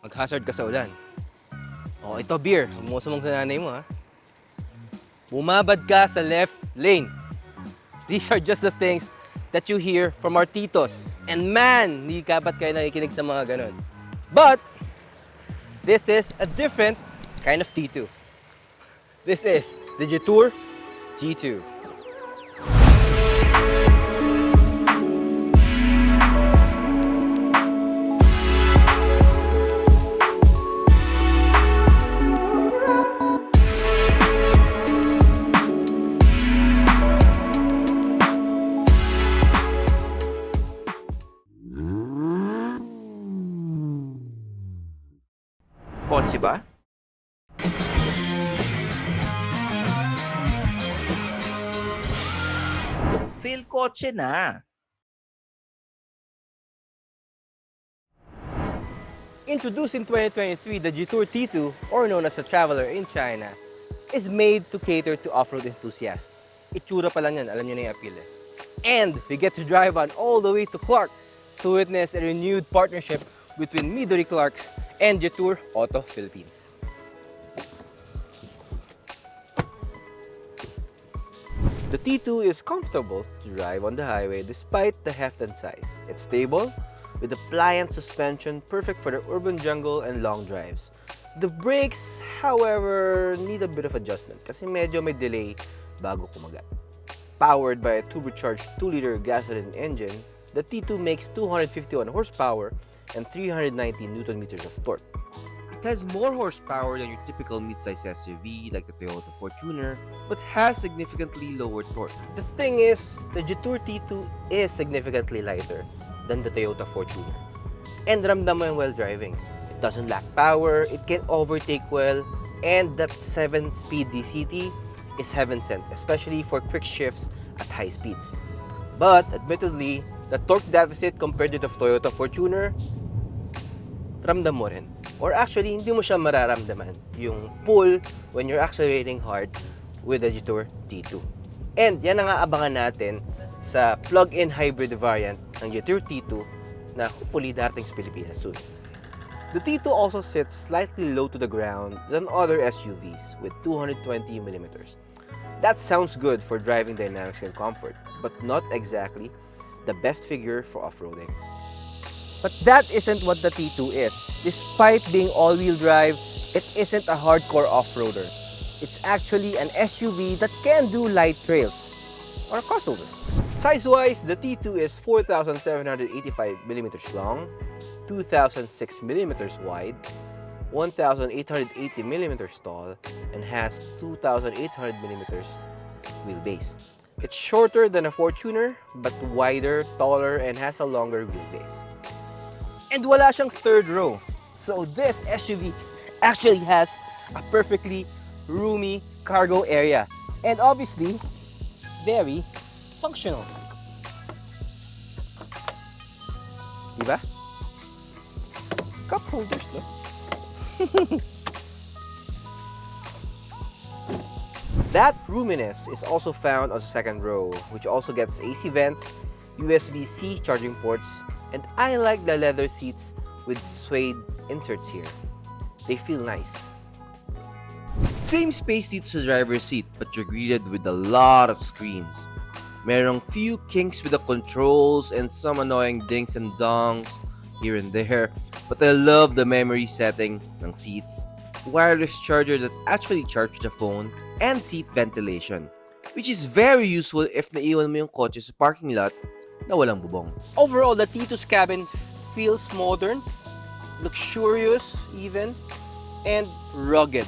Mag-hazard ka sa ulan. O, ito beer. Huwag mo sumong sa nanay mo, ha? Bumabad ka sa left lane. These are just the things that you hear from our titos. And man, hindi ka ba't kayo nakikinig sa mga ganun. But, this is a different kind of T2. This is the Jetour T2. Kotse ba? Philkotse na. Introduced in 2023, the Jetour T2, or known as the Traveler in China, is made to cater to off-road enthusiasts. Itsura pa lang yan, alam nyo na yung appeal eh. And we get to drive on all the way to Clark to witness a renewed partnership between Midori Clark and Jetour Auto Philippines. The T2 is comfortable to drive on the highway despite the heft and size. It's stable, with a pliant suspension perfect for the urban jungle and long drives. The brakes, however, need a bit of adjustment kasi medyo may delay bago kumagat. Powered by a turbocharged 2-liter gasoline engine, the T2 makes 251 horsepower and 390 Nm of torque. It has more horsepower than your typical midsize SUV like the Toyota Fortuner, but has significantly lower torque. The thing is, the Jetour T2 is significantly lighter than the Toyota Fortuner. And ramdam mo yan while driving. It doesn't lack power, it can overtake well, and that 7-speed DCT is heaven sent, especially for quick shifts at high speeds. But admittedly, the torque deficit compared to the Toyota Fortuner, ramdam mo rin. Or actually, hindi mo siya mararamdaman yung pull when you're accelerating hard with the Jetour T2. And yan ang aabangan natin sa plug-in hybrid variant ng Jetour T2 na hopefully darating sa Pilipinas soon. The T2 also sits slightly low to the ground than other SUVs with 220mm. That sounds good for driving dynamics and comfort, but not exactly the best figure for off-roading. But that isn't what the T2 is. Despite being all-wheel drive, it isn't a hardcore off-roader. It's actually an SUV that can do light trails or crossover. Size-wise, the T2 is 4,785mm long, 2,006mm wide, 1,880mm tall, and has 2,800mm wheelbase. It's shorter than a Fortuner, but wider, taller, and has a longer wheelbase. And wala siyang third row. So this SUV actually has a perfectly roomy cargo area. And obviously, very functional. Diba? Cup holders, no? That roominess is also found on the second row, which also gets AC vents, USB-C charging ports, and I like the leather seats with suede inserts here. They feel nice. Same space dito sa driver's seat, but you're greeted with a lot of screens. Merong few kinks with the controls and some annoying dings and dongs here and there, but I love the memory setting ng seats, wireless charger that actually charges the phone, and seat ventilation, which is very useful if naiwan mo yung kotse sa parking lot na walang bubong. Overall, the T2's cabin feels modern, luxurious even, and rugged.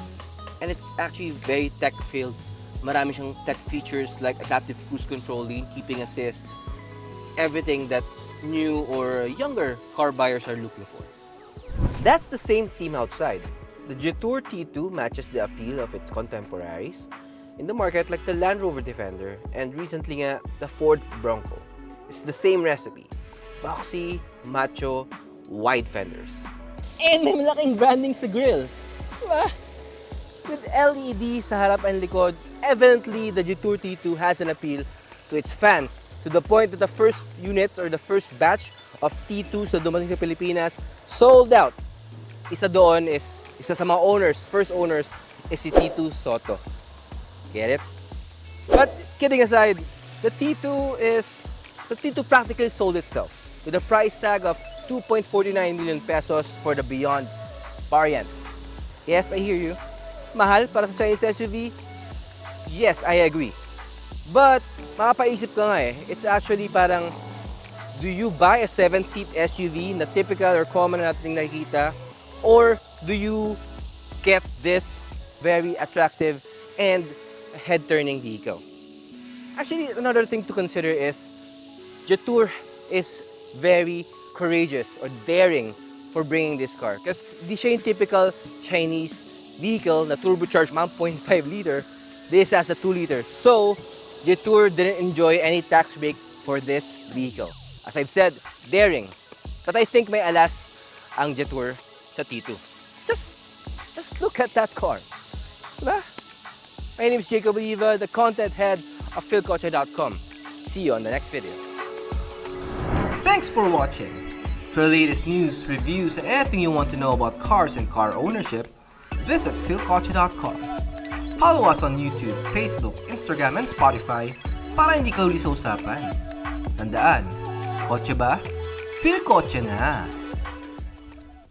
And it's actually very tech-filled. Marami siyang tech features like adaptive cruise control, lane keeping assist, everything that new or younger car buyers are looking for. That's the same theme outside. The Jetour T2 matches the appeal of its contemporaries in the market like the Land Rover Defender and recently nga the Ford Bronco. It's the same recipe. Boxy, macho, wide fenders. And may malaking branding sa grille. Diba? With LED sa harap and likod, evidently the Jetour T2 has an appeal to its fans to the point that the first units or the first batch of T2s na dumating sa Pilipinas sold out isa sa mga first owners, is si T2 Soto. Get it? But kidding aside, the T2 practically sold itself with a price tag of 2.49 million pesos for the Beyond variant. Yes, I hear you. Mahal para sa Chinese SUV? Yes, I agree. But, makapaisip ka nga it's actually parang, do you buy a 7-seat SUV na typical or common na nating nakikita? Or do you get this very attractive and head-turning vehicle? Actually, another thing to consider is, Jetour is very courageous or daring for bringing this car. Kasi di siya yung typical Chinese vehicle na turbocharged 1.5 liter. This has a 2 liter. So, Jetour didn't enjoy any tax break for this vehicle. As I've said, daring. But I think may alas ang Jetour sa T2. Just look at that car. Diba? My name is Jacob Oliva, the content head of Philkotse.com. See you on the next video. Thanks for watching. For the latest news, reviews, and anything you want to know about cars and car ownership, visit Philkotse.com. Follow us on YouTube, Facebook, Instagram, and Spotify para hindi ka huli sa usapan. Tandaan, kotse ba? Philkotse na!